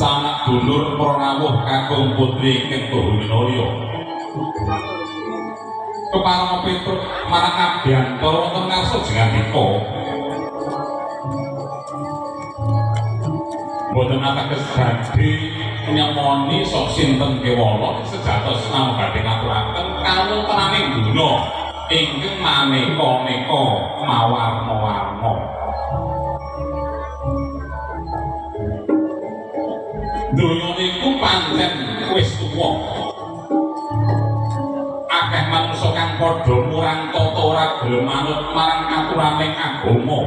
sanak dulur pranawuh kakung putri ing Tuhuminaya. Kepareng Petruk marang Abiyantara wonten ngarsa jengandika. Boten ateges badhe nyemoni sok sinten kewala sejatos namung badhe ngaturaken kawontenaning donya ingkang maneka-neka mawarna-warna. Donya niku pancen wis tuwa. Akeh manungsa kang padha murang tata ora gelem manut marang aturaning agama.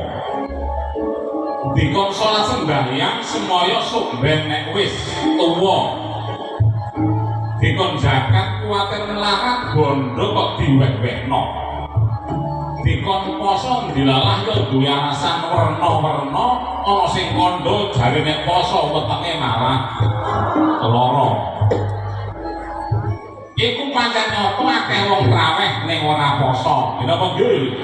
Dikon salat sembahyang semaya sumben nek wis tuwa. Dikon zakat kuwatir melarat bondo kok diwek-wekno. Dikon poso dilalah yo duwe alasan werna-werna ana sing kandha jare nek poso wetenge malah lara. Iku pancen apa akeh wong traweh ning ora poso. Napa nggih?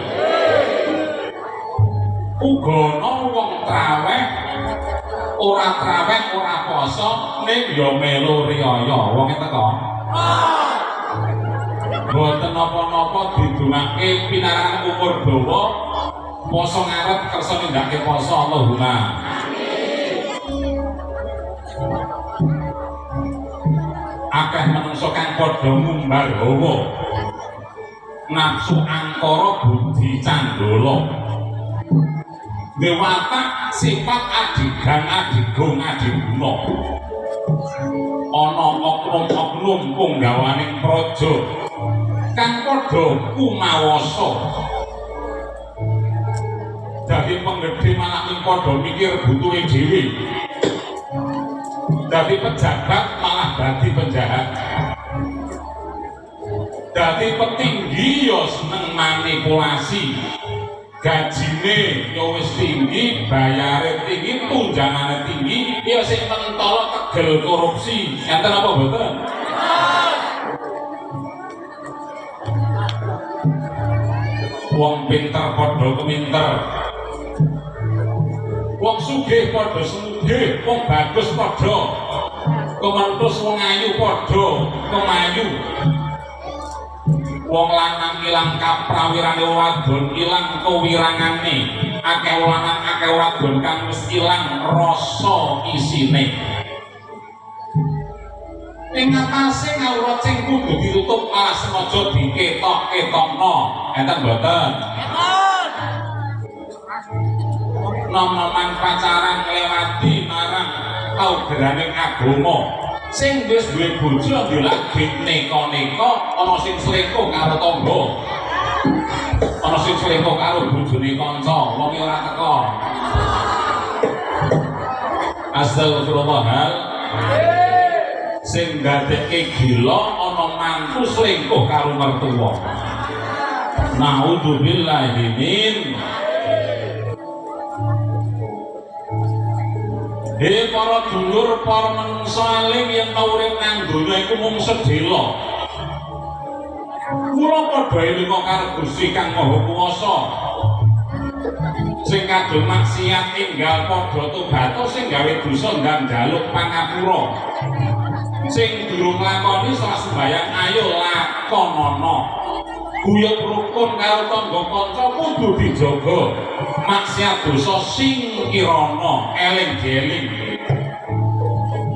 Uga ana wong traweh ora poso ning ya melu riyaya. Wong teko. Boten napa-napa didunake pinarangan umur dawa poso ngarep kersa nindakake poso Allahumma. Akeh manungsa kang padha ngumbar hawa nafsu angkara budi candala dewata sifat adigan adigung adiguna ana oknum-oknum punggawaning praja kang padha kumawasa dadi penggedhe malah padha mikir butuhe dhewe. Dadi pejabat malah dadi penjahat. Dadi petinggi ya seneng manipulasi. Gajine ya wis tinggi, bayare tinggi, tunjangane tinggi, ya sing mentolo tegel korupsi. Enten apa mboten? Wong pinter padha keminter. Wong sugih padha sugih, wong bagus padha kementus, wong ayu padha kemayu. Wong lanang ilang kaprawirane wadon, ilang kewirangane. Akeh lanang akeh wadon kang wis ilang rasa isine. Ing atase ngawrat sing kudu ditutup malah sengaja diketok-ketokno. Enten mboten? Nom-noman pacaran nglewati marang kaugeraning agama. Sing wis duwe bojo dilagi neka-neka, ana sing selingkuh karo tangga. Ana sing selingkuh karo bojone kanca, wong ora teko. Astagfirullah. Sing gadekke gila ana mantu selingkuh karo mertua. Naudzubillahi min. Para dulur, para manungsa alim yen urip nang donya iku mung sedhela. Kula padha elinga karo Gusti Kang Maha Kuwasa. Sing kadung maksiat enggal padha tobat, sing gawe dosa ndang njaluk pangapura. Sing durung lakoni salat sembahyang ayo lakonana. Guyub rukun karo tangga kanca kudu dijaga. Maksiat dosa sing kirana eling-eling.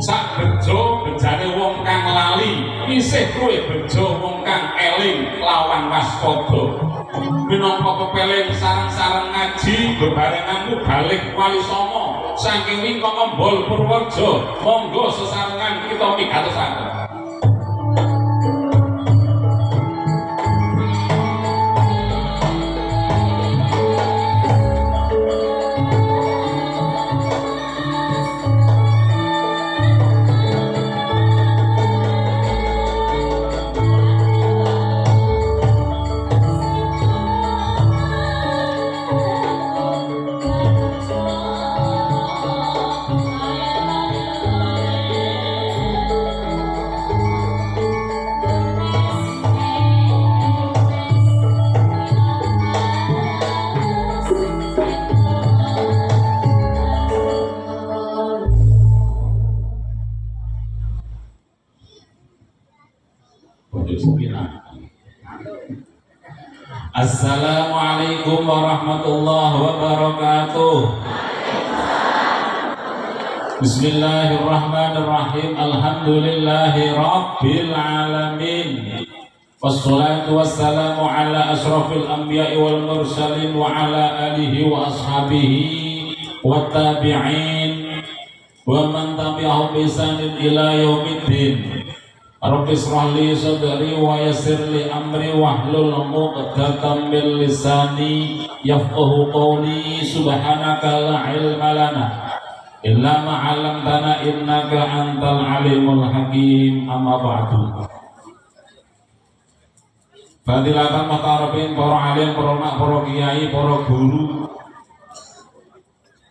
Sak bejo bejane wong kang lali, isih kowe bejo wong kang eling lawan waspada. Minangka kepeling sareng-sareng ngaji bebarenganmu balik wali songo saking wingko ngembol Purworejo. Monggo sesarengan kita migatosaken. Assalamualaikum warahmatullahi wabarakatuh. Bismillahirrahmanirrahim. Alhamdulillahi rabbil alamin. Wassalatu wassalamu ala asrafil anbiya'i wal mursalin wa ala alihi wa ashabihi wa tabi'in wa man tabi'ahum bi ihsanin ila yaumiddin. Rabbi shrah li sadri wa yassir li amri wahlul 'uqdatam min lisani yafqahu qawli. Subhanaka la ilma lana illa ma 'allamtana innaka antal alimul hakim. Amma ba'du. Fadilatan muhtarabin, para alim, para mak, para kiai, para guru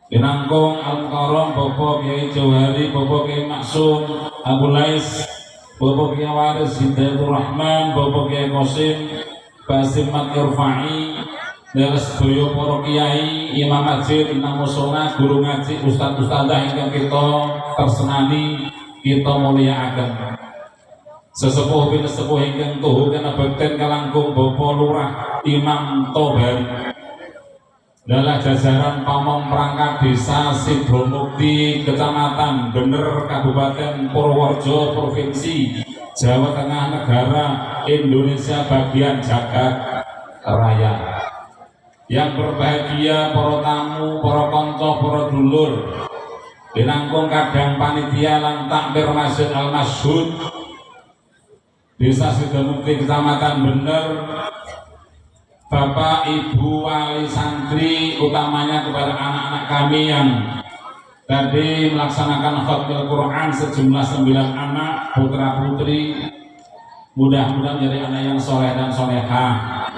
Binangkong Al-Mukarram, Bapak Kiai Jauhari, Bapak Kiai Maksum Abu Lais, Bapak Kiai Waris Hidayatul Rahman, Bapak Kiai Qasim Basim Mat Irfa'i, dan sedaya para kiai, imam masjid, imam mushola, guru ngaji, ustadz-ustadzah yang kita tersenani, kita muliakan. Sesepuh bin sepuh ingkang tuhu kena bekten kalangkung Bapak Lurah Imam Tobari dalah jajaran pamong perangkat desa Sidomukti, Kecamatan Bener, Kabupaten Purworejo, Provinsi Jawa Tengah, negara Indonesia bagian jagat raya. Yang berbahagia para tamu, para konco, para dulur, binangkung kadang panitia lan takmir Masjid Al-Masyhud Desa Sidomukti, Kecamatan Bener, Bapak Ibu wali santri, utamanya kepada anak-anak kami yang tadi melaksanakan khatmil Quran sejumlah 9 anak putra putri, mudah-mudahan menjadi anak yang soleh dan solehah.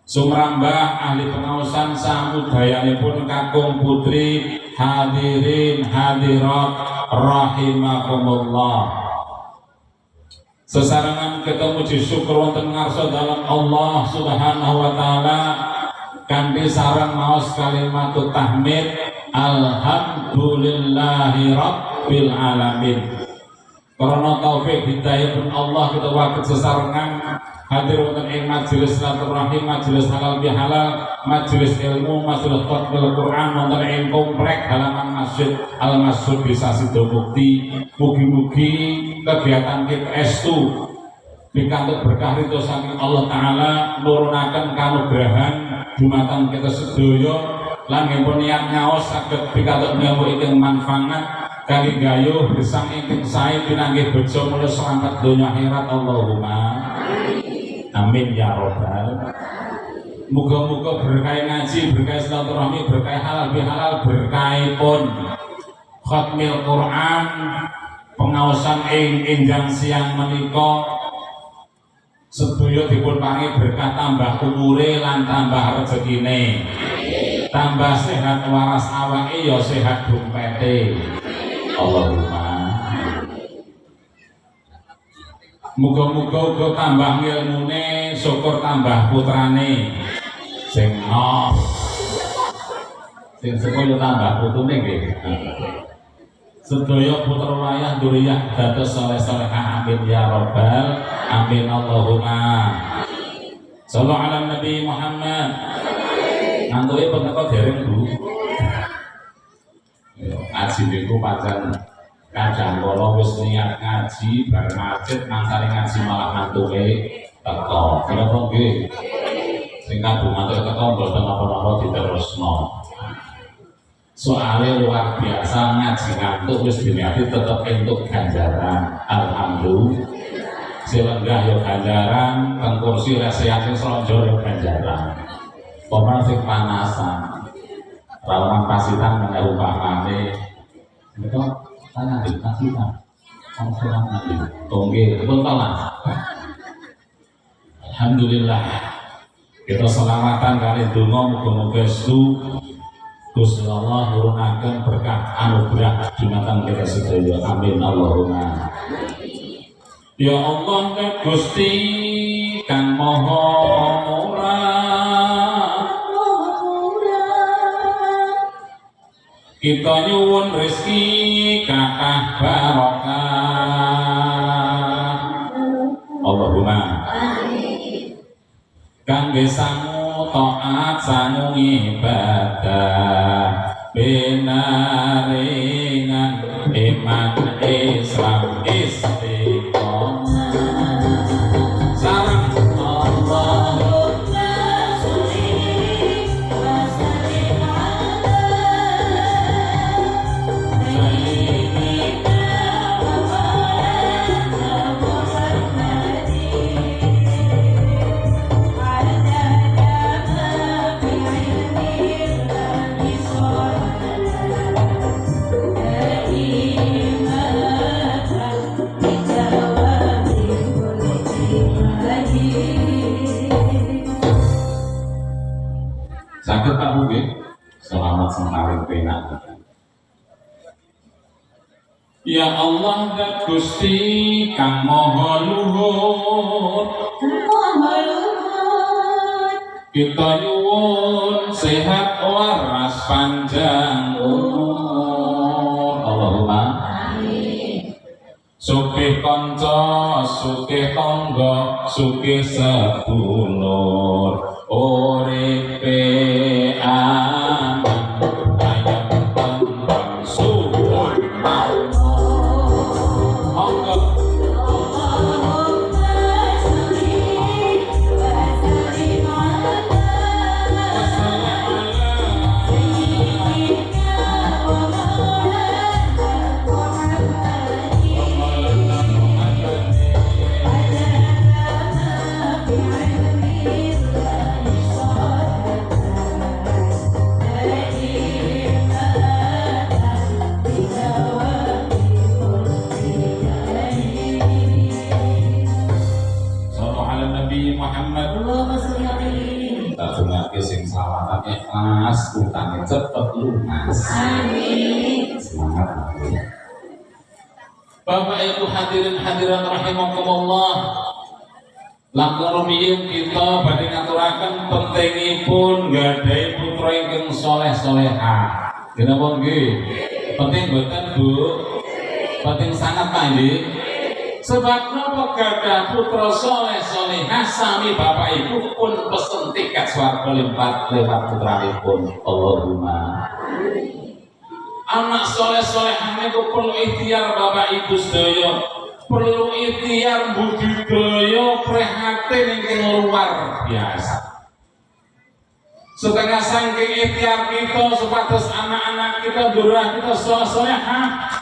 Sumrambah ahli pengawasan samudayanipun kakung putri, hadirin hadirat rahimakumullah. Sesarengan kita muji syukur wonten ngarsa dalam Allah Subhanahu wa taala kanthi sareng maos kalimatut tahmid alhamdulillahi rabbil alamin. Karena taufik hidayahipun Allah kita wakil sesarengan hadir wonten ing majelis silaturahim, majelis halal bihalal, majelis ilmu, majelis khatmil Quran wonten ing komplek halaman Masjid Al-Masyhud Desa Sidomukti. Mugi-mugi kegiatan kita estu pikantuk berkah ridho saking Allah taala, nurunaken kanugrahan dumateng kita sedaya lan nggih niat ngaos saged pikantuk nyawa ingkang manfaat kali gayuh gesang ingkang sae pinanggih bejo mulya slamet donya akhirat. Allahumma amin ya robbal. Muga-muga berkah ngaji, berkah silaturahmi, berkah halal bihalal, berkahipun khatmil Quran, pengaosan ing enjang siang menika sedaya dipun paringi berkah tambah umure lan tambah rezekine, tambah sehat waras awake ya sehat dompete. Allahumma. Muga-muga uga tambah ilmune, syukur tambah putrane. Sing nom, sing sekoyo tambah putune nggih. Sedaya putra wayah duriyah dados saleh-salehah, amin ya robbal amin. Allahumma shallu ala Nabi Muhammad. Ngantuke peneko dereng Bu. Ngaji niku pancen kadang kala wis niat ngaji bar macet mangkane ngaji malah mantuke teko. Kenapa nggih? Sing kabeh mantuke teko mboten napa-napa diterusno. Soalnya luar biasa ngaji ngantuk wis diniati tetep entuk ganjaran. Alhamdulillah. Selenggah yo ganjaran, teng kursi resehaken slonjo yo ganjaran. Pokoknya sing panasan. Rawan pasitan menawa umpamane itu tanya di pasitan sama nanti tongge betul lah. Alhamdulillah kita selamatan kali donga muga-muga estu Gusti Allah nurunaken berkah anugerah dumateng kita sedaya. Amin Allahumma. Ya Allah Gusti kang maha murah, kita nyuwun rezeki kathah barokah, kangge sangu taat sangu ibadah binaringan iman Islam istiqomah sareng Allahumma sholli wa sallim ala sayyidina wa maulana Muhammadin sakit tak mungkin selamat semarin penak. Ya Allah dan Gusti kang maha luhur kita nyuwun sehat waras panjang umur Allahumma amin. Sugih kanca sugih tangga sugih sedulur uripe aman ayam tentang suwun monggo Allahumma sholli wa sallim ala sayyidina wa maulana Muhammad Allahumma sholli alaihi tak sunake sing salawat ikhlas utane cepet lunas amin semangat Bapak Ibu hadirin hadirat rahimakumullah lakon rumiyin kita badhe ngaturaken pentingipun gadhahi putra ingkang saleh-salehah kenapa nggih penting boten Bu penting sangat Pak nggih sebab napa gadah putra soleh solehah sami bapak ibu pun pesen tiket swarga lewat putranipun Allahumma anak soleh solehah niku perlu ikhtiar bapak ibu sedaya perlu ikhtiar budidaya prihatin ingkang luar biasa setengah saking ikhtiar kita supados anak-anak kita durah kita soleh solehah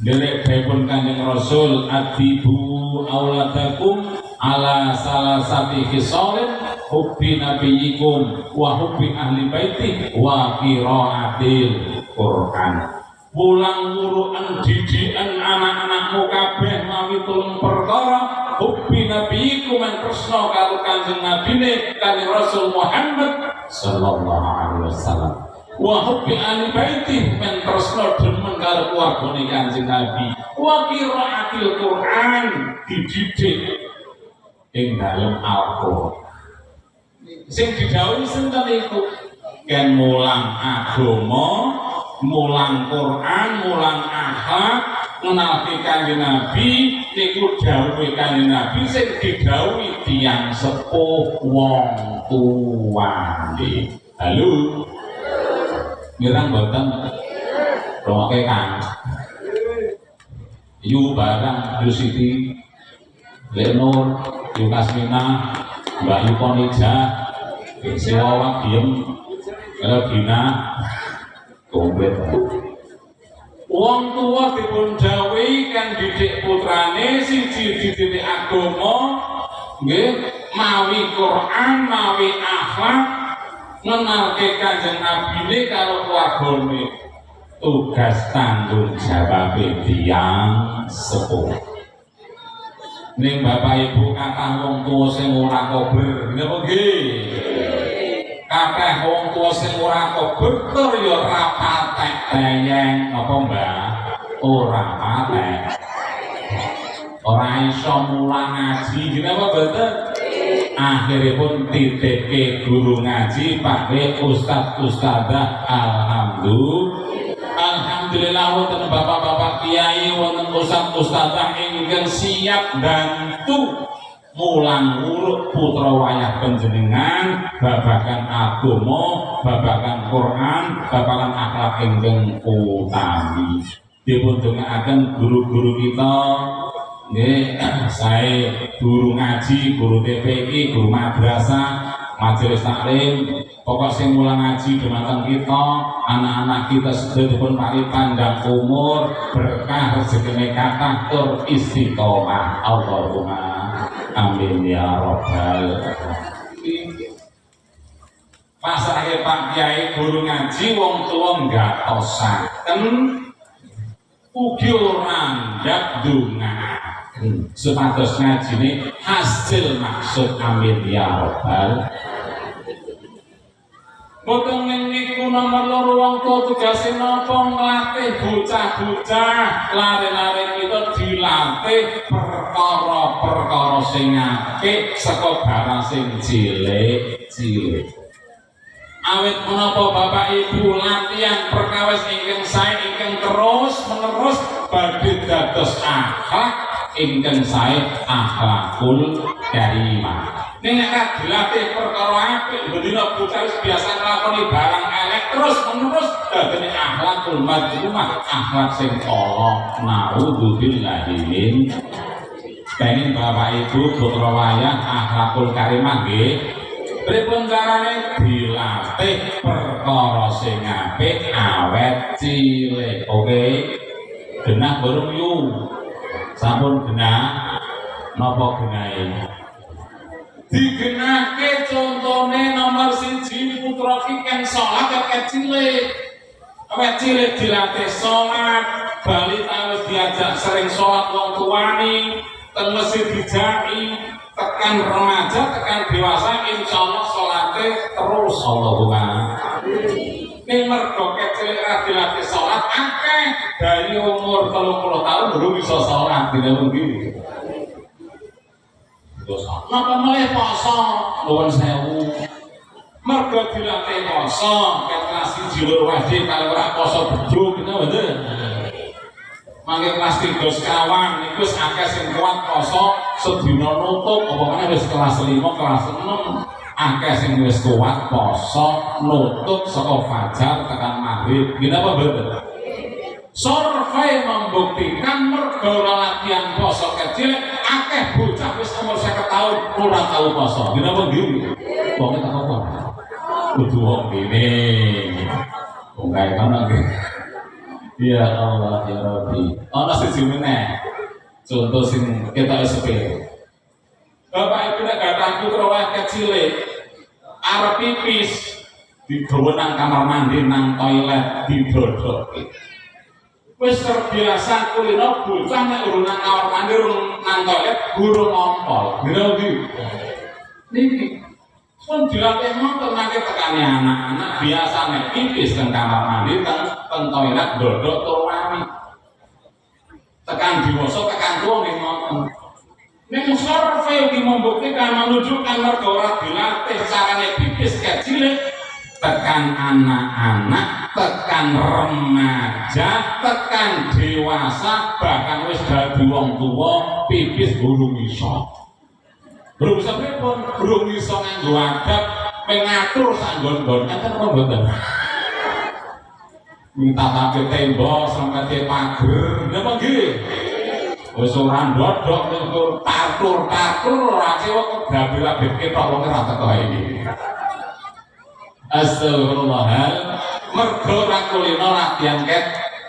derek pun Kanjeng Rasul adibu auladakum ala salasati khisalin hubbi nabiyikum wa hubbi ahli baiti wa qiraatil Qur'an pulang wuruan didikan anak-anakmu kabeh mawi tulung perkara hubbi nabiyikum yang tresna karo Kanjeng Nabine Kanjeng Rasul Muhammad sallallahu alaihi wasallam wa hubbi ahli baiti men tresna demen karo keluargane Kanjeng Nabi wa qiraatil Qur'an dididik ing dalem Al-Qur'an sing didhawuhi sinten iku ken mulang agama mulang Qur'an mulang akhlak ngenalke Kanjeng Nabi niku dawuhe Kanjeng Nabi sing didhawuhi tiyang sepuh wong tuwane halo mirang boten roke Kang yu barang Yu Siti Lenur Yu Kasmina Mbak Yu Konija Sewawak diem kalau Dina komplit wong tua dipun dawuhi kan didik putrane siji didik agama nggih mawi Quran mawi akhlak ngenalke Kanjeng Nabine karo keluargane tugas tanggung jawab tiyang sepuh ning bapak ibu kathah wong tuwa sing ora kober napa nggih kathah wong tuwa sing ora kober tur ya ora patek teyeng apa Mbak ora patek ora iso mulang ngaji napa boten akhirnya pun titipke guru ngaji pakai ustad-ustadzah alhamdulillah wonten bapak-bapak kiai wonten ustad-ustadzah ingkang siap bantu mulang urut putra wayah panjenengan babagan agama, babagan Quran, babagan akhlak ingkang utami. Dipun dongaaken guru-guru kita, nggih, sae guru ngaji, guru TPQ, guru madrasah, majelis taklim, pokok sing mulang ngaji dumateng kita, anak-anak kita sedaya dipun paring panjang umur, berkah rezekine kathah tur istiqomah. Allahumma amin ya rabbal alamin. Pasrah Pak Kyai guru ngaji wong tuwa nggatosaken ugi ora ndak ndongaken supados ngajine hasil maksud amin ya rabbal. Boten niku nomor loro wong tuwa tugase napa nglatih bocah-bocah lare-lare kita dilatih perkara-perkara sing apik saka barang sing cilik-cilik. Awit menapa Bapak Ibu latihan perkawis ingkang sae ingkang terus menerus badhe dados akhlak ingkang sae akhlakul karimah. Nek nek dilatih perkara apik bendina bocah biasa nglakoni barang elek terus menerus dadine akhlakul madhumah, akhlak sing ala. Naudzubillahi min. Pengen Bapak Ibu putra wayah akhlakul karimah nggih. Pripun carane dilatih perkara sing apik awet cilik. Oke. Genah burung yu. Sampun genah. Napa genahe? Digenahke contone nomor 1 putra kang salat awet cilik. Awet cilik dilatih salat, balita wis diajak sering salat wong tuane, ten mesjid dijaki. Tekan remaja, tekan dewasa, insya Allah sholatnya terus. Allahumma ini mergo kecil dilatih sholat akeh dari umur 30 tahun baru bisa sholat tidak mungkin. Napa mulai poso nuwun sewu mergo dilatih poso kelas 1 lur wajib kalau ora poso bejo kita bener. Mangke kelas 3 sekawan niku wis akeh sing kuat poso sedina nutup apa meneh wis kelas 5 kelas 6 akeh sing wis kuat poso nutup saka fajar tekan maghrib. Napa mboten? Survei membuktikan mergo latihan poso kecil akeh bocah wis umur 50 tahun ora tau poso. Napa nggih? Wong tak apa? Kudu wong ngene. Wong kae ana nggih. Ya Allah ya Rabbi. Ana siji meneh. Contoh sing kita sepele. Bapak Ibu nek gathah putra wayah kecil arep pipis digawa nang kamar mandi nang toilet didodoke. Wis terbiasa kulino bocah nek urung nang kamar mandi urung nang toilet guru ngompol. Ngira niki pun dilatih motor nanti tekani anak-anak biasa nek pipis teng kamar mandi teng toilet dodok tur wani. Tekan dewasa tekan tuwa nggih ngoten. Nek survei iki membuktikan menunjukkan mergo ora dilatih carane pipis kecil tekan anak-anak, tekan remaja, tekan dewasa bahkan wis dadi wong tuwa pipis durung iso. Durung iso pripun? Durung iso nganggo adab mengatur sanggon-nggon enten apa mboten? Minta pakai tembok sampai pager, napa nggih? Wis ora ndodok niku tatur-tatur ora cewek kebrabil-abil ketok wong ora teko iki. Astagfirullah. Mergo ora kulino latihan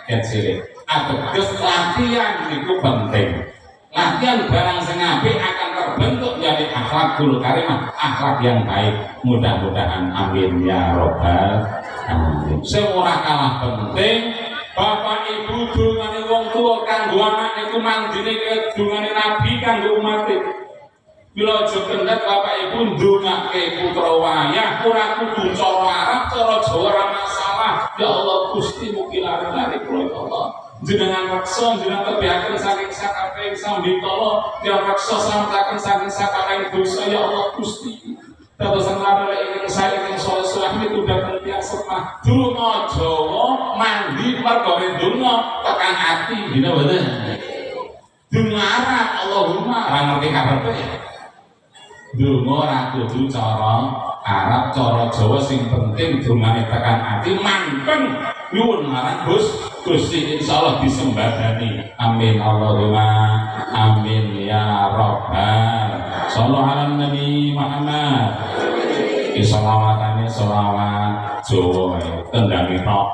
kecil. Ateges latihan niku penting. Latihan barang sing apik akan terbentuk jadi akhlakul karimah, akhlak yang baik. Mudah-mudahan amin ya rabbal alamin. Sing ora kalah penting Bapak Ibu dungane wong tuwa kanggo anak niku mandine dungane Nabi kanggo umat. Bila aja kendhat Bapak Ibu ndongake putra wayah ora kudu cara Arab, cara Jawa ora masalah. Ya Allah Gusti mugi lari-lari kula Allah. Jenengan reksa jenengan tebihaken saking sakabehing sambikala, ya reksa sampuraken saking sakabehing dosa ya Allah Gusti. Dadosan lare ingkang sae ingkang saleh niku dhateng tiyang semah. Donga Jawa mandi perkara donga tekan ati, dina boten. Donga Arab Allahumma ora ngerti karepe. Donga ora kudu cara Arab, cara Jawa, sing penting dongane tekan ati manteng nyuwun marang Gusti, insyaallah disembadani. Amin Allahumma amin ya rabbal. Shallallahu ala Nabi Muhammad. Selawatane selawat Jawa tendang tok.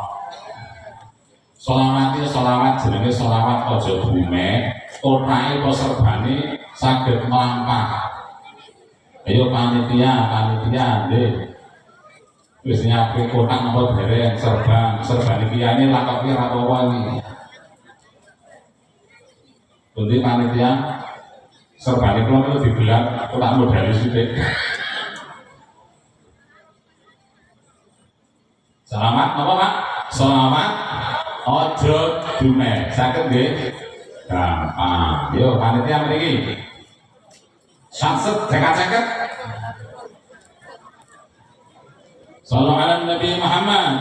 Selawatnya selawat jenenge selawat aja bumek, otake apa serbane saged mlampah. Ayo panitia nggih. Wis nyapi kotak apa dereng serban iki lakoke ra apa iki. Dadi panitia serbane kula itu digelar kotak modal sithik. Selamat apa Pak? Selamat ojo dume. Saged nggih? Gampang. Yo panitia mriki. Satset jagat-jagat. Sallallahu ala Nabi Muhammad.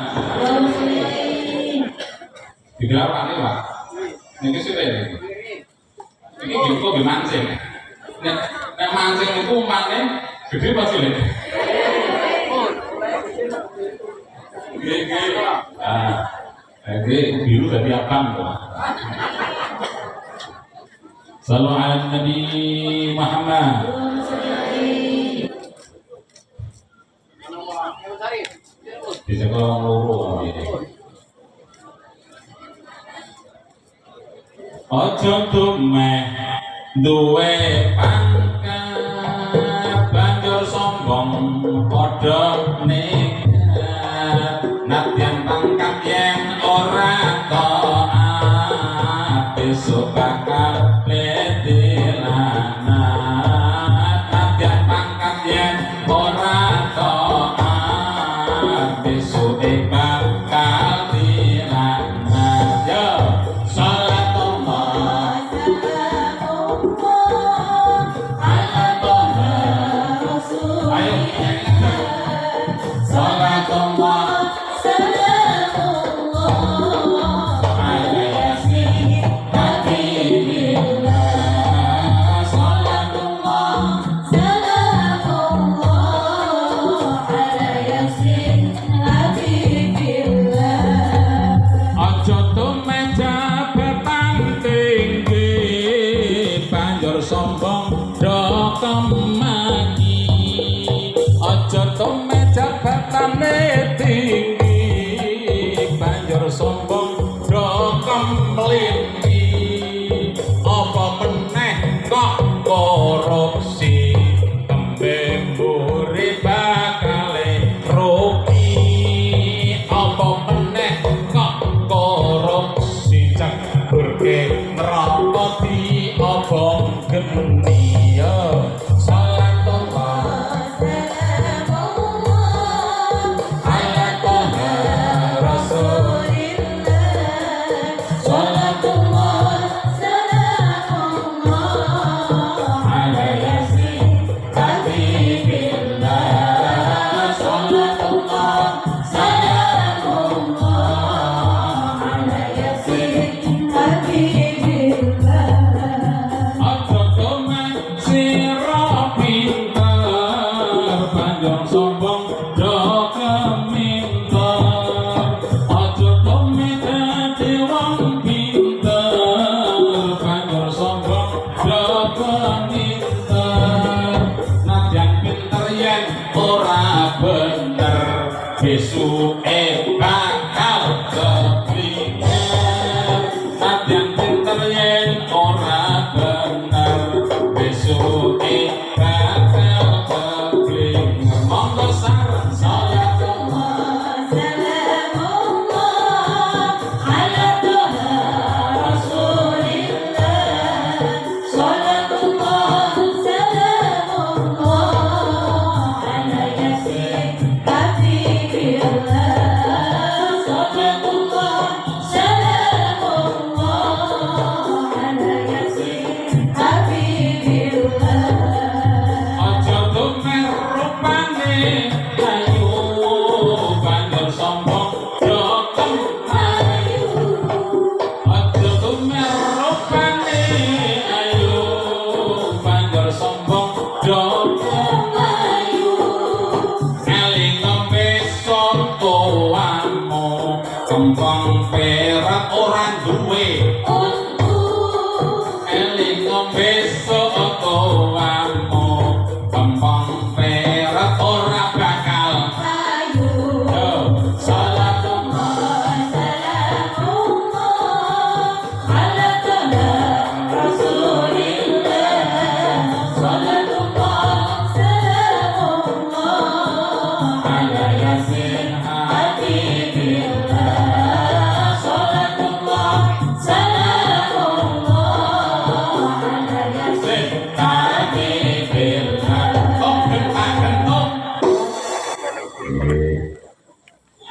Digelar Pak Pak. Niki sithik niki. Iki jengko nggih mancing. Nek mancing niku umpane gede apa cilik? Nggih. Biru dadi abang kok. Sallallahu ala Nabi Muhammad. Bisa kalau loro ojo dumeh duwe pangkat banjur sombong padha nekat nadyan pangkat yen ora taat besok bakal letilanat nadyan pangkat yen ora taat besok bakal dilanat. Yo salatullah suwe eling ngombe soko wamu kempong perak ora bakal ayu salatullah salamullah ala toha rasulillah salatullah salamullah ala yasin habibillah salatullah salamullah ala yasin habibillah.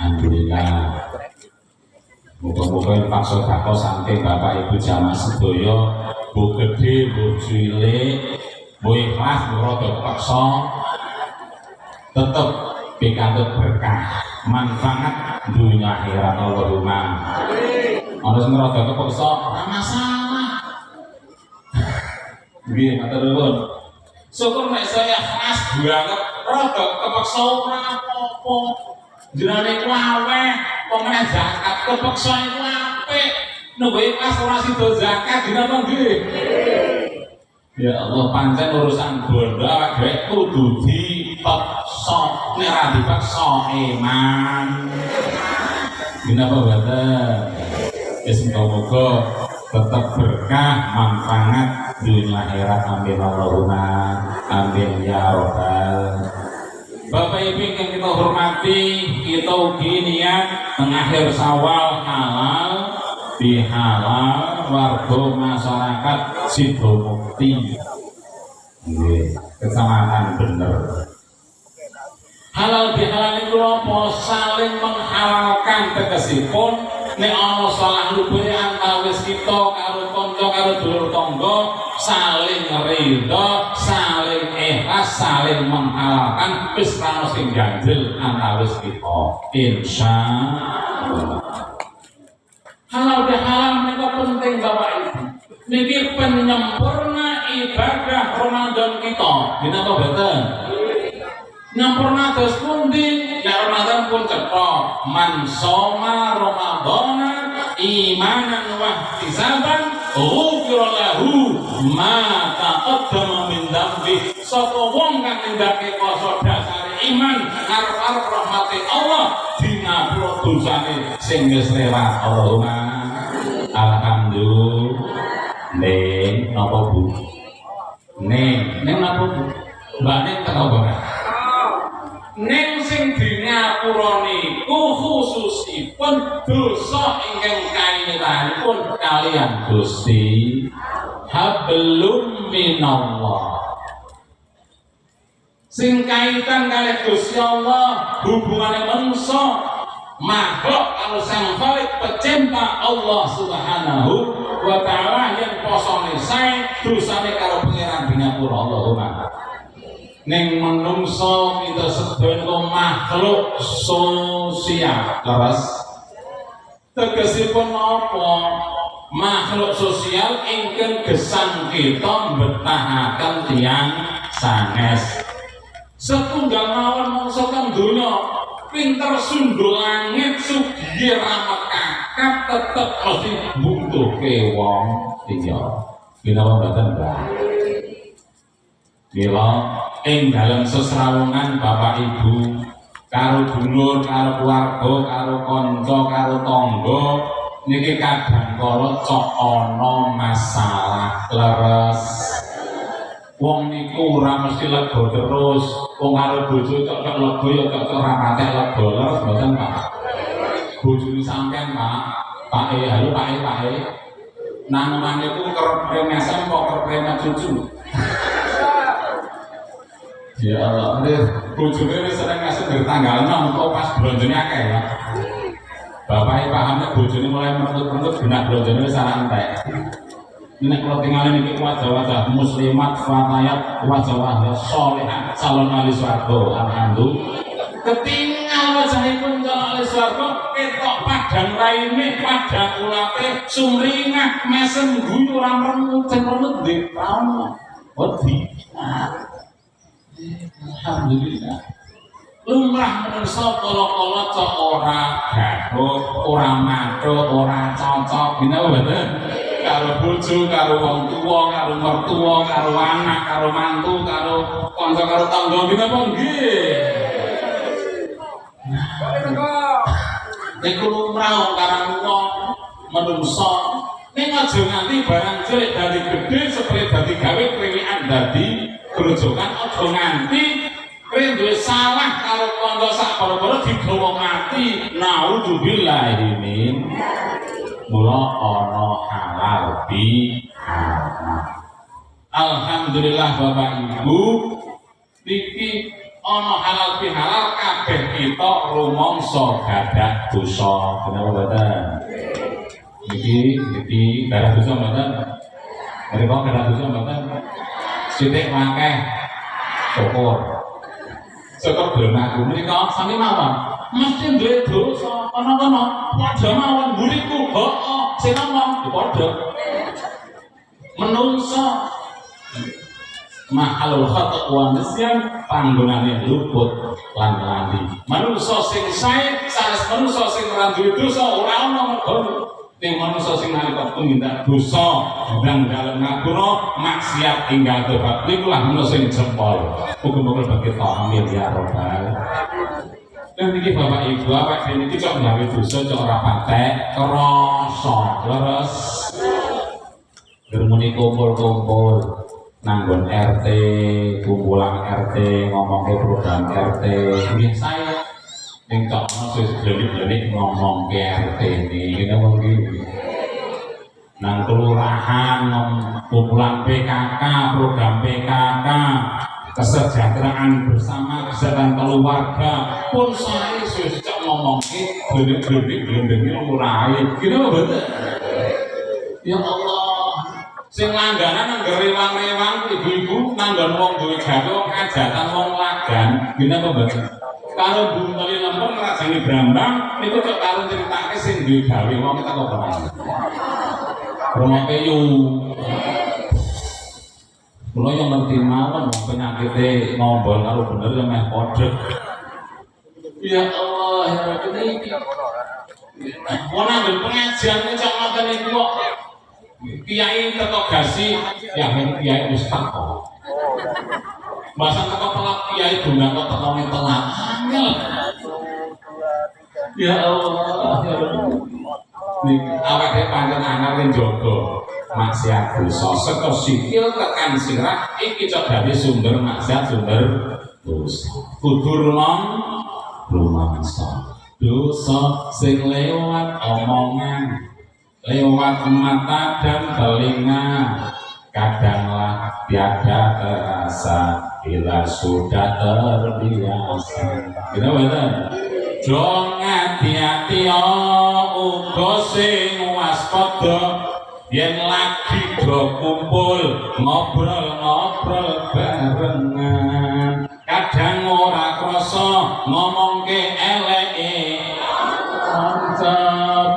Alhamdulillah. Muga-muga Pak Sodako saking Bapak Ibu jamaah sedaya, bu gede, bu cilik, bu ikhlas, bu rada kepeksa, tetep pikantut berkah, manfaat dunia akhirat Allahumma. Ana sing rada kepeksa, ora masalah. Nggih, matur nuwun. Syukur nek saya ikhlas banget, rada kepeksa ora apa-apa. Jenenge ku aweh, pemene zakat kepeksa iku apik. Nunggu ikhlas ora sida zakat dinapa nggih? Ya Allah, pancen urusan bondo awake dhewe kudu dipeksa. Nek ora dipeksa iman. Dinapa mboten? Wis muga-muga tetap berkah, manfaat dunia akhirat. Amin Allahumma amin ya rabbal. Bapak Ibu yang kita hormati, kita ugi niat mengakhir Syawal halal bihalal warga masyarakat Sidomukti, kecamatan Bener. Halal bihalal itu apa? Saling menghalalkan tegesipun nek ana salah lupute antawis kita karo kanca karo dulur tangga, saling ridho, saling ikhlas, saling menghalalkan, wis ora sing ganjel antawis kita. Insyaallah. Halal bihalal menika penting Bapak Ibu. Niki penyempurna ibadah Ramadan kita. Dinapa boten? Nyampurna terus pundi, nek Ramadan pun cetha, man shoma ramadhana imanan wa ihtisaban ghufira lahu ma taqaddama min dzambi. Sapa wong kang nindakake poso dasare iman arep-arep rahmate Allah dingapura dosane sing wis lewat. Allahumma alhamdulillah. Neng napa Bu? Neng napa Bu? Mbak Neng teko ora? Neng sing dingapura niku khususipun dosa ingkang kainitanipun kalian Gusti hablum minallah. Sing kaitan kalih Gusti Allah hubungane manusa makhluk karo Sang Khalik pecinta Allah Subhanahu wa taala yen posone sae dosane karo pangeran dingapura. Allahumma ning menungso kita sedaya makhluk sosial. Terus tegesipun apa? Makhluk sosial ingkang gesang kita mbetahaken tiyang sanes. Setunggal mawon mangsa kang donya pinter sundul langit sugih ramet kakap tetep mesti mbutuhke wong liya. Ginawa mboten, Mbak? Mila ing dalam sesrawungan Bapak Ibu karo dulur, karo keluarga, karo kanca, karo tangga niki kadang kala cok ana masalah. Leres wong niku ora mesti lega terus, wong karo bojo cok lega ya cok ora patek lega. Leres mboten, Pak? Bojone sampean, Pak halo Pak nang maniku kerep mesem kok kerep cucu. Ya Allah, ini bojone wis sering ngasih dari tanggal 6 kok pas blonjone akeh ya. Bapak pahamnya bojone mulai merentut-merentut benak blonjone wis ora entek. Nek kula tingali niki wajah-wajah muslimat fatayat wajah-wajah salehah calon ahli swarga. Alhamdulillah. Ketinggal wajahipun calon ahli swarga ketok padang raine, padang ulape, sumringah, mesem guyu ora meremut-meremut nggih taun. Wedi. Alhamdulillah. lumrah menungso kala-kala cok ora gathuk, ora mathuk, ora cocok gina mboten karo bojo, karo wong tuwa, karo mertua, karo anak, karo mantu, karo kanca, karo tangga gina apa nggih. Niku lumrah karang wong menungso ning aja nganti barang cilik dadi gedhe seperti dadi gawe krewikan dadi grojokan, aja nganti duwe salah karo kanca sak para-para digawa mati. Naudzubillahi min mula ana halal bi haram. Alhamdulillah Bapak Ibu niki ana halal bi halal kabeh kita rumangsa gadah dosa. Kenapa mboten? Niki gadah dosa mboten? Mereka gadah dosa mboten? Sithik akeh syukur. Syukur belum aku menika sami mawon. Mesti duwe dosa ana-ana padha mawon mburiku. Heeh, sing ngomong padha. Menungso mahalul khata wa nisyan panggonane luput lan lali. Manungsa sing sae sanes manungsa sing ora duwe dosa ora ana mergo ning manungsa sing nalika tumindak dosa ndang dalem ngapura maksiat enggal tobat niku lah manungsa sing jempol. Muga-muga bagi amin ya rabbal. Dan niki Bapak Ibu awak dhewe iki cok gawe dosa cok ora patek krasa leres. Germuni kumpul-kumpul nanggon RT, kumpulan RT, ngomong ke program RT, ini saya yang tak masuk jelik-jelik ngomong ke RT ini, kita mungkin nang kelurahan, kumpulan PKK, program PKK, kesejahteraan bersama, kesehatan keluarga, pun saya sudah ngomong ke jelik-jelik, jelik-jelik lurahin, kita betul. Ya Allah. Sing langganan nang rewang-rewang ibu-ibu nanggon wong duwe gawe hajatan wong lagan gina apa mboten karo bunteli lempeng ngrajani brambang niku cok karo critake sing duwe gawe wong kita kok ora rungokke yu kula yo ngerti mawon penyakite ngombol karo bener yo meh padha ya Allah ya Rabbi iki ora nang pengajian cok ngoten niku kok kiai teko gasi yang kiai ustaz kok bahasa teko telat kiai guna kok teko telat ya Allah ya awak dhewe pancen angel njogo maksiat dosa saka sikil tekan sirah iki cok dadi sumber maksiat sumber dosa kudu rumangsa dosa sing lewat omongan lewat mata dan telinga kadanglah tiada terasa bila sudah terbiasa. Kita betul. Dong hati-hati uga sing waspada yen lagi do kumpul ngobrol-ngobrol barengan kadang ora krasa ngomongke eleke kanca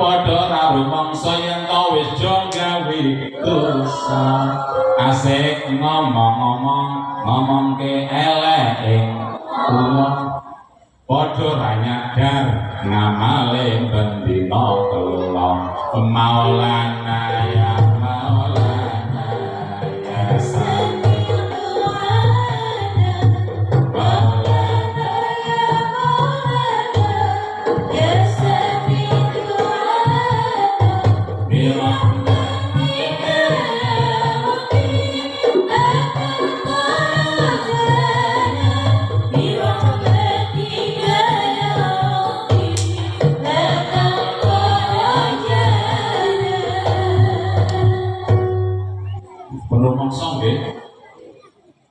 padha ra rumangsa yen to wis do gawe dosa asik ngomongke eleke wong padha ra nyadar ngamale bendina kelong Maulana ya Maulana ya Sami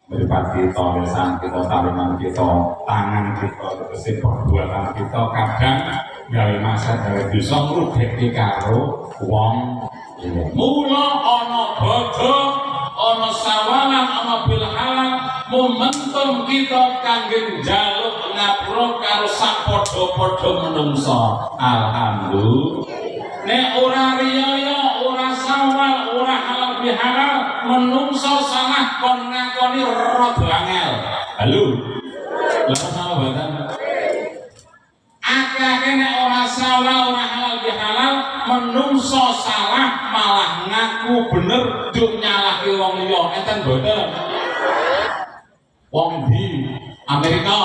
meripat kita, lisan kita, taliman kita, tangan kita, terus perbuatan kita kadang gawe masak gawe dosa ngrugekake karo wong liya. Mula ana bodho, ana sawalan, ana bilhalan momentum kita kangge njaluk ngapura karo sapadha-padha menungsa. Alhamdulillah. Nek ora riyaya, ora sawal, ora halal bihalal, menungso salah kon ngakoni rada angel. Halo. Lha sama mboten? salah ora halal bihalal menungso salah malah ngaku bener juk nyalahke wong liya enten boten wong di Amerika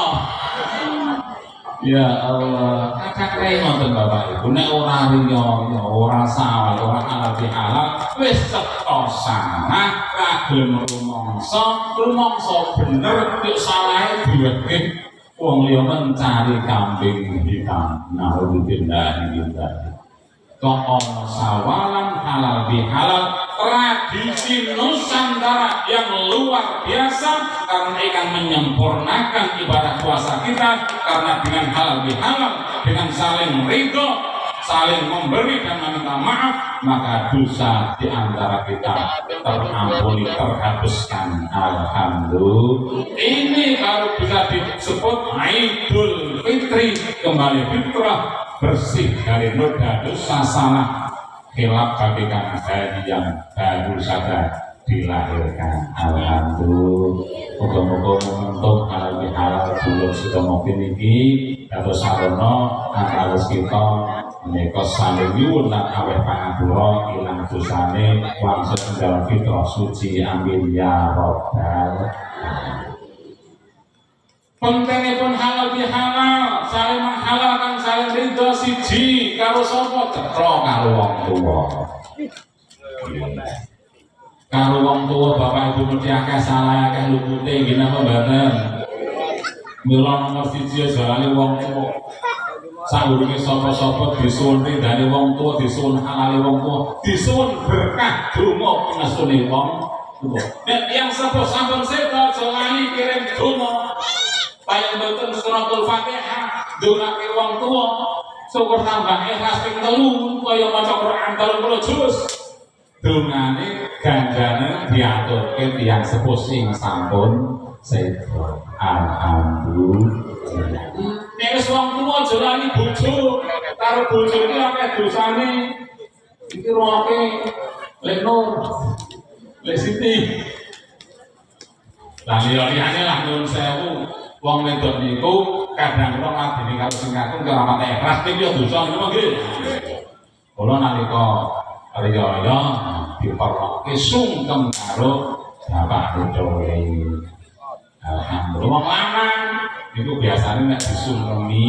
ya Allah kakak kaya ngoten Bapak Ibu nek ora riya ya ora salah ora halal bihalal wis cetha salah ra gelem rumangsa bener juk salahe diwedhe wong liya mencari kambing hitam naudzubillah kok ana sawalan halal bihalal tradisi Nusantara yang luar biasa karena akan menyempurnakan ibadah puasa kita karena dengan halal bihalal dengan saling ridho saling memberi dan meminta maaf maka dosa di antara kita terampuni terhapuskan alhamdulillah ini baru bisa disebut Idul Fitri kembali fitrah bersih dari noda dosa salah khilaf bagaikan hari yang baru saja dilahirkan alhamdulillah muga-muga momentum halal dulur sudah mungkin iki atau sarono antawis kita menika saling nyuwun lan aweh pangapura ilang dosane wangsul dalam fitrah suci amin ya rabbal pentingipun halal bihalal saling menghalalkan saling ridho siji karo sapa cetha karo wong tuwa karo wong tuwa bapak ibu mesti akeh salah akeh lupute nggih napa mboten mula nomor siji jalane wong tuwa sadurunge sapa-sapa disuwun rindane wong tuwa disuwun halale wong tuwa disuwun berkah donga pingesune wong tuwa nek yang sepuh sampun seda aja lali kirim donga paling boten suratul Fatihah donake wong tuwa syukur tambah ikhlas ping 3 kaya maca Quran 30 juz dongane ganjane diaturke tiyang sepuh sing sampun seda alhamdulillah nek wis wong tuwa aja lali bojo karo bojo iki akeh dosane iki roke Lek Nur Lek Siti lan liyane lah nuwun sewu wong wedok niku kadang kala ladine karo sing kakung keramat ikhlas iki yo dosa ngono nggih kula nalika riya diperloke sungkem karo bapak dhewe alhamdulillah wong lanang niku biasane nek disungkemi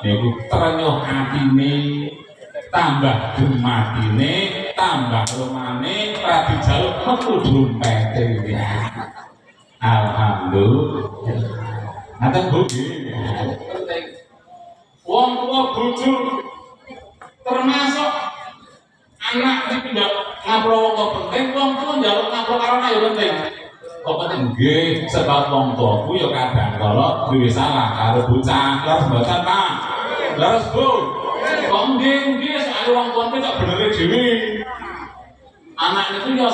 niku trenyuh atine tambah gematine tambah lumane ra dijaluk metu dompete alhamdulillah ngaten Bu penting wong tua bojo termasuk anak iki ngapro wong penting wong tua njaluk ngapro karo anak ya penting kok penting nggih sebab wong tuaku ya kadang kala duwe salah karo bocah terus mboten Pak terus Bu kok nggih soal wong tuane kok benere dhewe anak itu ya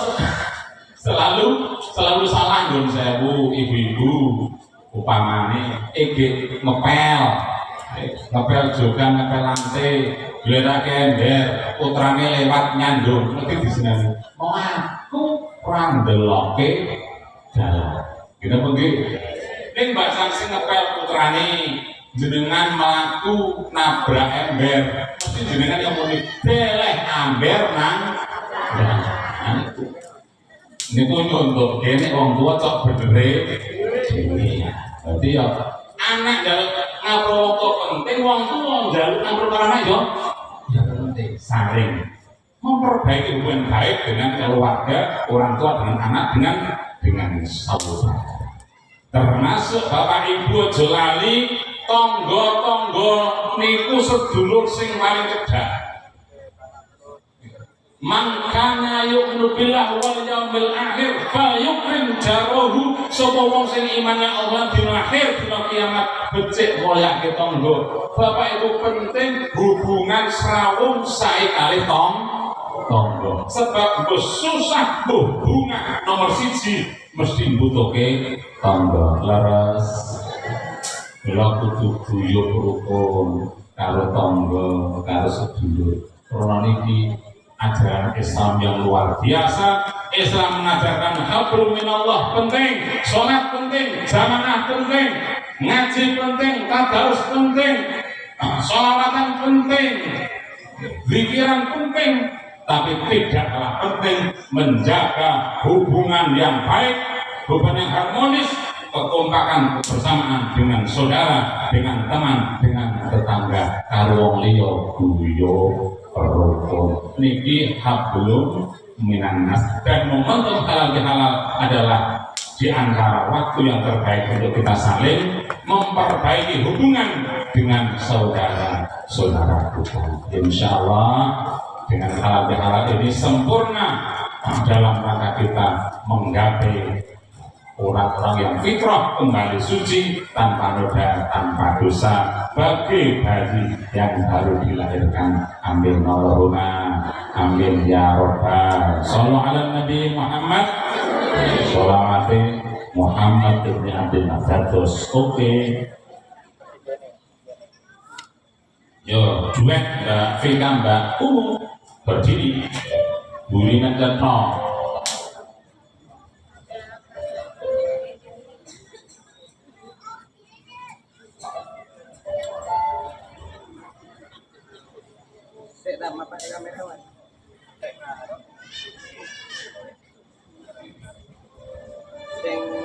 selalu salah nggon sewu ibu-ibu upamane ngepel jogan ngepel lante glera kender putrane lewat nyandung iki diseneni mau aku ora ndeloke dalan kita pergi ning mbak sing ngepel putrane jenengan mlaku nabrak ember mesti jenengan yang muni deleh amber nang niku nyontok kene wong tua cok bedere dhewe berarti ya anak njaluk ngapro wong tua penting wong tua njaluk ngapro karo anak yo ya penting saling memperbaiki hubungan baik dengan keluarga orang tua dengan anak dengan saudara termasuk bapak ibu aja lali tangga-tangga niku sedulur sing paling cedhak man kana yu'minu billahi wal yaumil akhir fa yukrim jarahu sapa wong sing imane Allah dina akhir dina kiamat becik ngoyake tangga bapak ibu penting hubungan srawung sae kalih tangga sebab susah hubungan nomor siji mesti mbutuhke tangga laras kula kudu guyub rukun karo tangga karo sedulur karena niki ajaran Islam yang luar biasa. Islam mengajarkan hablum minallah penting, sholat penting, jamaah penting, ngaji penting, tadarus penting, Sholawatan penting, pikiran penting, tapi tidaklah penting menjaga hubungan yang baik, hubungan yang harmonis, kekompakan kebersamaan dengan saudara, dengan teman, dengan tetangga, karo wong liya guyo rukun. Niki hablum minannas, dan momentum halal bihalal adalah di antara waktu yang terbaik untuk kita saling memperbaiki hubungan dengan saudara-saudara kita. Insya Allah dengan halal bihalal ini sempurna dalam rangka kita menggapai orang-orang yang fitrah kembali suci tanpa noda, tanpa dosa, bagi bayi yang baru dilahirkan. Amin Allahumma amin ya Rabbal. Sallu ala Nabi Muhammad, sholawati Muhammad ibn Abdul Nazatus. Oke, yo duet Mbak Vika, Mbak berdiri, Burina Ketno. Sing